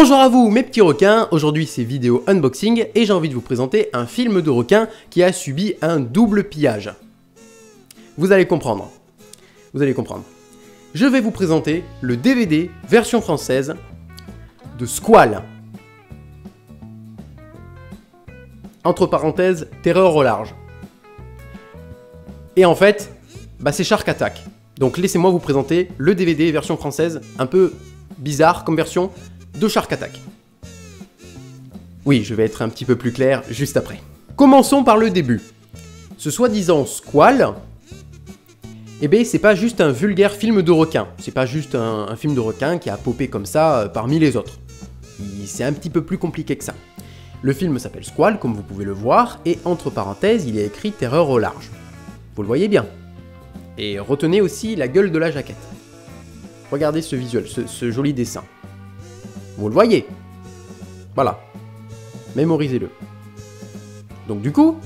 Bonjour à vous mes petits requins, aujourd'hui c'est vidéo unboxing et j'ai envie de vous présenter un film de requin qui a subi un double pillage. Vous allez comprendre. Je vais vous présenter le DVD version française de Squall. Entre parenthèses, terreur au large. Et en fait, c'est Shark Attack. Donc laissez-moi vous présenter le DVD version française, un peu bizarre comme version de Shark Attack. Oui, je vais être un petit peu plus clair juste après. Commençons par le début. Ce soi-disant Squall, c'est pas juste un vulgaire film de requin. C'est pas juste un film de requin qui a popé comme ça parmi les autres. C'est un petit peu plus compliqué que ça. Le film s'appelle Squall, comme vous pouvez le voir, et entre parenthèses, il y a écrit terreur au large. Vous le voyez bien. Et retenez aussi la gueule de la jaquette. Regardez ce visuel, ce joli dessin. Vous le voyez. Voilà. Mémorisez-le. Donc du coup,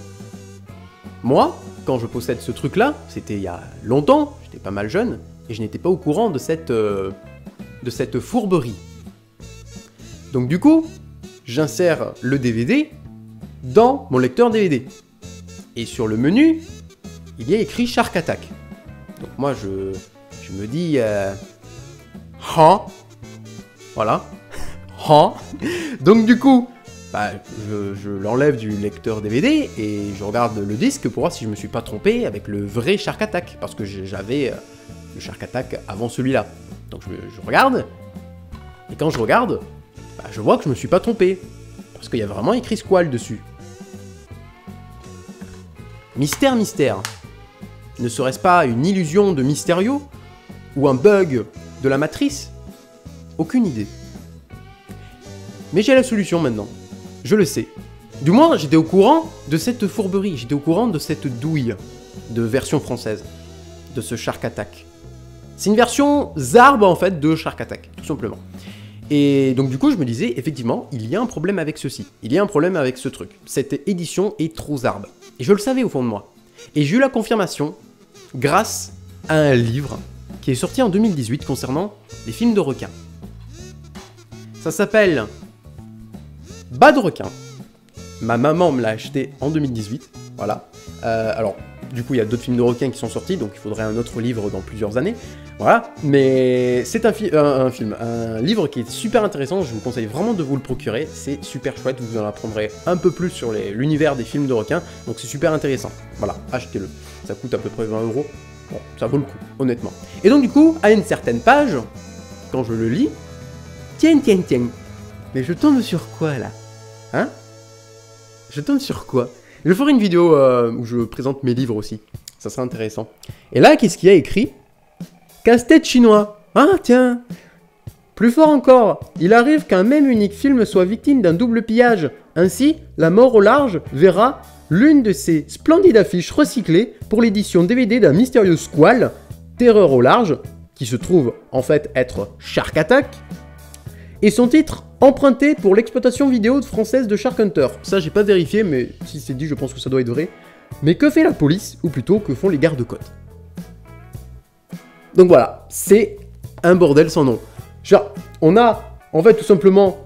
moi, quand je possède ce truc-là, c'était il y a longtemps, j'étais pas mal jeune, et je n'étais pas au courant de cette fourberie. Donc du coup, j'insère le DVD dans mon lecteur DVD. Et sur le menu, il y a écrit Shark Attack. Donc moi, je me dis... Voilà. Donc du coup, je l'enlève du lecteur DVD et je regarde le disque pour voir si je me suis pas trompé avec le vrai Shark Attack. Parce que j'avais le Shark Attack avant celui-là. Donc je regarde, et quand je regarde, je vois que je me suis pas trompé. Parce qu'il y a vraiment écrit Squall dessus. Mystère, mystère. Ne serait-ce pas une illusion de Mysterio? Ou un bug de la matrice? Aucune idée. Mais j'ai la solution maintenant. Je le sais. Du moins, j'étais au courant de cette fourberie. J'étais au courant de cette douille de version française. De ce Shark Attack. C'est une version zarbe en fait de Shark Attack, tout simplement. Et donc du coup, je me disais, effectivement, il y a un problème avec ceci. Il y a un problème avec ce truc. Cette édition est trop zarbe. Et je le savais au fond de moi. Et j'ai eu la confirmation grâce à un livre qui est sorti en 2018 concernant les films de requins. Ça s'appelle Bas de requin. Ma maman me l'a acheté en 2018. Voilà. Alors, du coup, il y a d'autres films de requins qui sont sortis, donc il faudrait un autre livre dans plusieurs années. Voilà. Mais c'est un livre qui est super intéressant. Je vous conseille vraiment de vous le procurer. C'est super chouette. Vous en apprendrez un peu plus sur l'univers des films de requins. Donc c'est super intéressant. Voilà, achetez-le. Ça coûte à peu près 20 €. Bon, ça vaut le coup, honnêtement. Et donc, du coup, à une certaine page, quand je le lis, tiens. Mais je tombe sur quoi, là? Hein? Je tombe sur quoi? Je ferai une vidéo où je présente mes livres aussi. Ça sera intéressant. Et là, qu'est-ce qu'il y a écrit? Casse-tête chinois. Ah, tiens. Plus fort encore, il arrive qu'un même unique film soit victime d'un double pillage. Ainsi, La mort au large verra l'une de ces splendides affiches recyclées pour l'édition DVD d'un mystérieux Squall, terreur au large, qui se trouve en fait être Shark Attack, et son titre emprunté pour l'exploitation vidéo française de Shark Hunter. Ça, j'ai pas vérifié, mais si c'est dit, je pense que ça doit être vrai. Mais que fait la police, ou plutôt que font les gardes-côtes? Donc voilà, c'est un bordel sans nom. Genre, on a en fait tout simplement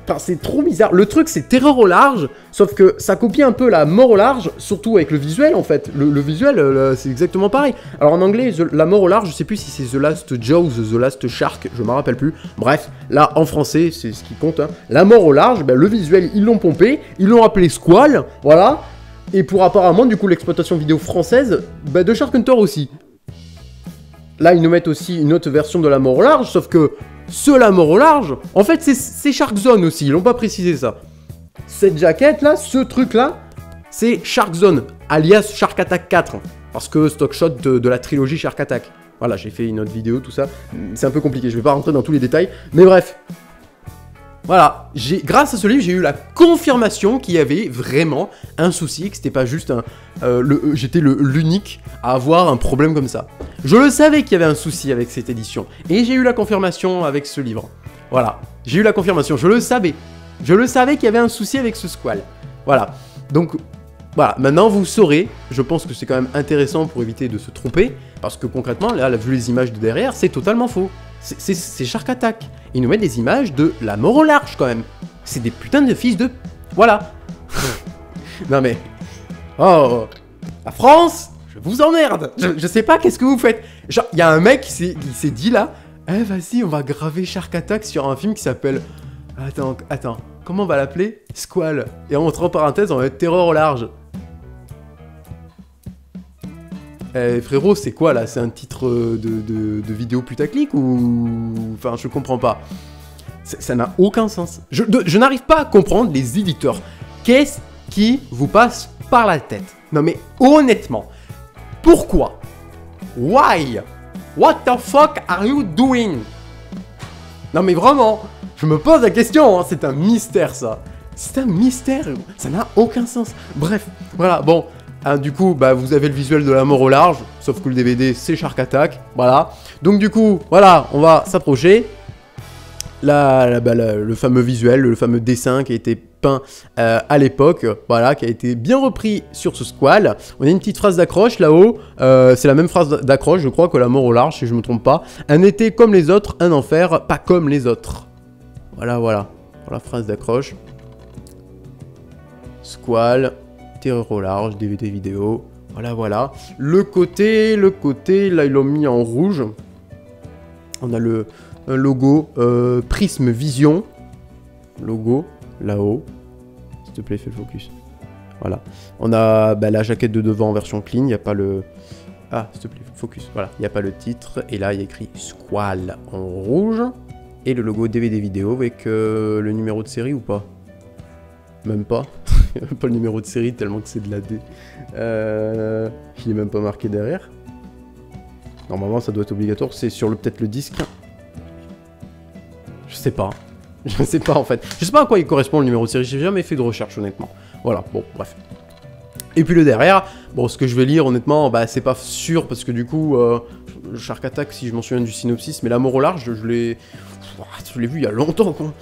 Enfin, c'est trop bizarre. Le truc, c'est terreur au large, sauf que ça copie un peu la mort au large, surtout avec le visuel, en fait. Le visuel, c'est exactement pareil. Alors, en anglais, la mort au large, je sais plus si c'est The Last Jaws, The Last Shark, je m'en rappelle plus. Bref, là, en français, c'est ce qui compte. Hein. La mort au large, le visuel, ils l'ont pompé, ils l'ont appelé Squall, voilà. Et pour apparemment, du coup, l'exploitation vidéo française, de Shark Hunter aussi. Là, ils nous mettent aussi une autre version de la mort au large, sauf que la mort au large, en fait, c'est Shark Zone aussi, ils n'ont pas précisé ça. Cette jaquette-là, ce truc-là, c'est Shark Zone, alias Shark Attack 4, parce que stock shot de la trilogie Shark Attack. Voilà, j'ai fait une autre vidéo, tout ça, c'est un peu compliqué, je vais pas rentrer dans tous les détails, mais bref. Voilà, grâce à ce livre, j'ai eu la confirmation qu'il y avait vraiment un souci, que c'était pas juste j'étais l'unique à avoir un problème comme ça. Je le savais qu'il y avait un souci avec cette édition, et j'ai eu la confirmation avec ce livre. Voilà, j'ai eu la confirmation, je le savais. Je le savais qu'il y avait un souci avec ce Squall. Voilà, donc voilà, maintenant vous saurez, je pense que c'est quand même intéressant pour éviter de se tromper, parce que concrètement, là, vu les images de derrière, c'est totalement faux. C'est Shark Attack. ils nous mettent des images de la mort au large quand même. C'est des putains de fils de... Voilà. Non mais... Oh, la France, je vous emmerde. Je sais pas qu'est-ce que vous faites. Genre, il y a un mec qui s'est dit là, eh vas-y, on va graver Shark Attack sur un film qui s'appelle... Attends, comment on va l'appeler? Squall. Et entre parenthèses, on va mettre Terreur au large. Eh frérot, c'est quoi là? C'est un titre de vidéo putaclic ou... Enfin, je comprends pas. Ça n'a aucun sens. Je n'arrive pas à comprendre les éditeurs. Qu'est-ce qui vous passe par la tête? Non mais honnêtement, pourquoi? Why? What the fuck are you doing? Non mais vraiment, je me pose la question, hein, c'est un mystère ça. C'est un mystère, ça n'a aucun sens. Bref, voilà, bon... Hein, du coup, bah, vous avez le visuel de la mort au large, sauf que le DVD, c'est Shark Attack, voilà. Donc du coup, voilà, on va s'approcher. Le fameux visuel, le fameux dessin qui a été peint à l'époque, voilà, qui a été bien repris sur ce squal. On a une petite phrase d'accroche là-haut, c'est la même phrase d'accroche, je crois, que la mort au large, si je me trompe pas. Un été comme les autres, un enfer, pas comme les autres. Voilà, pour la phrase d'accroche. Squal... Terreur au large, DVD vidéo, voilà. Le côté, là ils l'ont mis en rouge. On a un logo Prisme Vision. Logo, là-haut. S'il te plaît, fais le focus. Voilà. On a la jaquette de devant en version clean, il n'y a pas le... Ah, s'il te plaît, focus. Voilà, il n'y a pas le titre. Et là, il y a écrit Squall en rouge. Et le logo DVD vidéo avec le numéro de série ou pas? Même pas. Pas le numéro de série tellement que c'est de la D. Il est même pas marqué derrière. Normalement ça doit être obligatoire. C'est sur peut-être le disque. Je sais pas. Je sais pas en fait. Je sais pas à quoi il correspond le numéro de série. J'ai jamais fait de recherche honnêtement. Voilà, bon bref. Et puis le derrière, bon ce que je vais lire honnêtement, bah c'est pas sûr parce que du coup, Shark Attack si je m'en souviens du synopsis, mais la mort au large, je l'ai vu il y a longtemps quoi.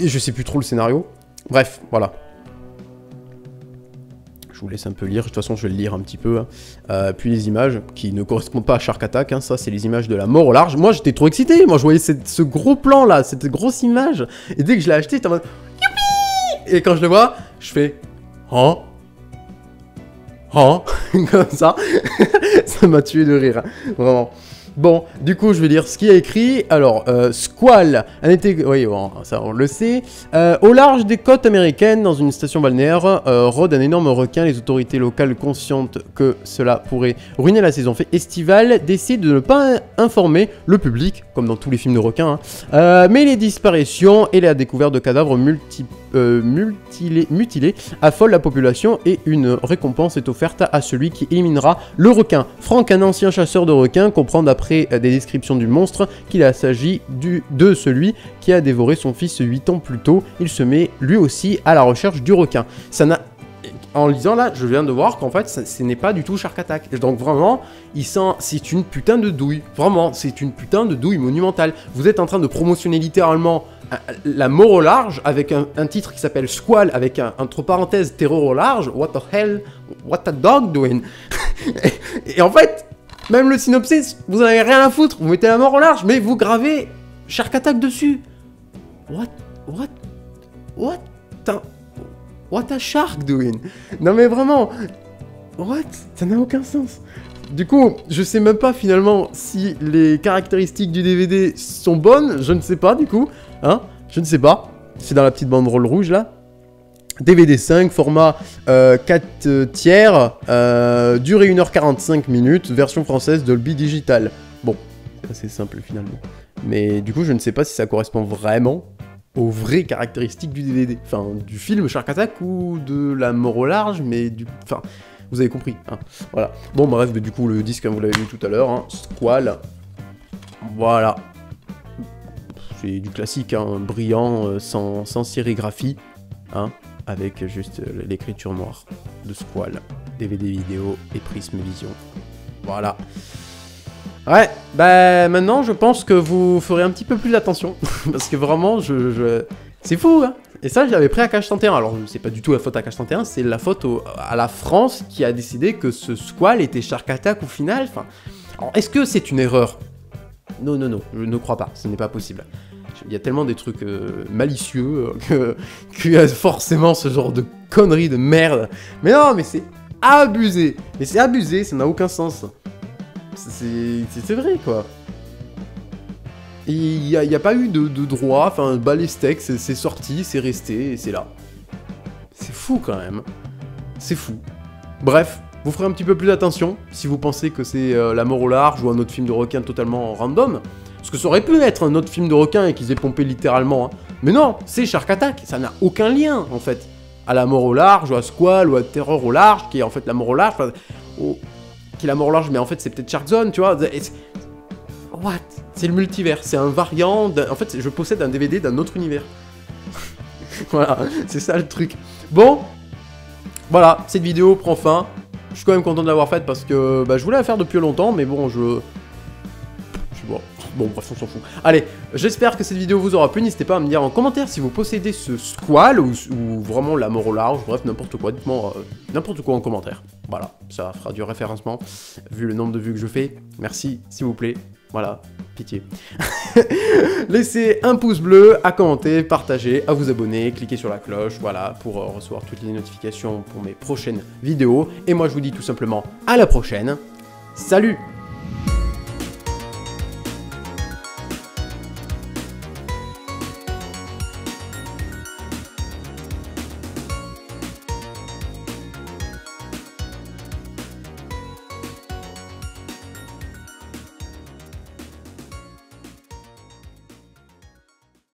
Et je sais plus trop le scénario. Bref, voilà. Je vous laisse un peu lire, de toute façon je vais le lire un petit peu. Hein. Puis les images qui ne correspondent pas à Shark Attack, hein, ça c'est les images de la mort au large. Moi j'étais trop excité, moi je voyais ce gros plan là, cette grosse image. Et dès que je l'ai acheté, j'étais en mode youpi. Et quand je le vois, je fais oh comme ça. Ça m'a tué de rire, hein. Vraiment. Bon, du coup, je vais lire ce qu'il y a écrit. Alors, Squall, un été... Oui, bon, ça, on le sait. Au large des côtes américaines, dans une station balnéaire, rôde un énorme requin. Les autorités locales, conscientes que cela pourrait ruiner la saison estivale, décident de ne pas informer le public, comme dans tous les films de requins, hein. Mais les disparitions et la découverte de cadavres mutilés affolent la population et une récompense est offerte à celui qui éliminera le requin. Frank, un ancien chasseur de requins, comprend d'après des descriptions du monstre qu'il s'agit de celui qui a dévoré son fils 8 ans plus tôt. Il se met lui aussi à la recherche du requin. Ça n'a... En lisant là, je viens de voir qu'en fait, ce n'est pas du tout Shark Attack. Et donc vraiment, c'est une putain de douille. Vraiment, c'est une putain de douille monumentale. Vous êtes en train de promotionner littéralement la mort au large avec un titre qui s'appelle Squall avec entre parenthèses terreur au large. What the hell? What a dog doing? et en fait, même le synopsis, vous en avez rien à foutre. Vous mettez la mort au large, mais vous gravez Shark Attack dessus. What a shark doing? Non mais vraiment, what? Ça n'a aucun sens. Du coup, je sais même pas finalement si les caractéristiques du DVD sont bonnes. Je ne sais pas du coup, hein? Je ne sais pas. C'est dans la petite banderole rouge là. DVD 5, format 4 tiers, durée 1h45 minutes, version française Dolby Digital. Bon, c'est simple finalement. Mais du coup, je ne sais pas si ça correspond vraiment aux vraies caractéristiques du DVD. Enfin, du film Shark Attack ou de la mort au large, mais du... Enfin, vous avez compris, hein. Voilà. Bon, bref, du coup, le disque, comme vous l'avez vu tout à l'heure, hein, Squall. Voilà. C'est du classique, hein, brillant, sans sérigraphie, hein, avec juste l'écriture noire de Squall, DVD vidéo et Prisme Vision. Voilà. Ouais, bah maintenant je pense que vous ferez un petit peu plus attention, parce que vraiment, c'est fou, hein. Et ça, je l'avais pris à Cache-31. Alors, c'est pas du tout la faute à Cache-31, c'est la faute à la France qui a décidé que ce Squall était Shark Attack au final. Enfin, alors, est-ce que c'est une erreur? Non, je ne crois pas, ce n'est pas possible. Il y a tellement des trucs malicieux qu'il y a forcément ce genre de conneries de merde. Mais non, mais c'est abusé. Mais c'est abusé, ça n'a aucun sens. C'est vrai, quoi. Il n'y a pas eu de droit, enfin, les steaks, c'est sorti, c'est resté, et c'est là. C'est fou, quand même. C'est fou. Bref, vous ferez un petit peu plus attention si vous pensez que c'est La mort au large ou un autre film de requin totalement random. Parce que ça aurait pu être un autre film de requin et qu'ils aient pompé littéralement. Hein. Mais non, c'est Shark Attack, ça n'a aucun lien, en fait. À La mort au large, ou à Squall, ou à Terreur au large, qui est en fait La mort au large, qui est La mort au large, mais en fait c'est peut-être Shark Zone, tu vois. What? C'est le multivers, c'est un variant, en fait je possède un DVD d'un autre univers. Voilà, c'est ça le truc. Bon, voilà, cette vidéo prend fin. Je suis quand même content de l'avoir faite parce que je voulais la faire depuis longtemps, mais bon, je sais pas. Bon, bref, on s'en fout. Allez, j'espère que cette vidéo vous aura plu. N'hésitez pas à me dire en commentaire si vous possédez ce Squall ou vraiment La mort au large. Bref, n'importe quoi. Dites-moi n'importe quoi en commentaire. Voilà, ça fera du référencement vu le nombre de vues que je fais. Merci, s'il vous plaît. Voilà, pitié. Laissez un pouce bleu, à commenter, partager, à vous abonner, cliquez sur la cloche, voilà, pour recevoir toutes les notifications pour mes prochaines vidéos. Et moi, je vous dis tout simplement à la prochaine. Salut!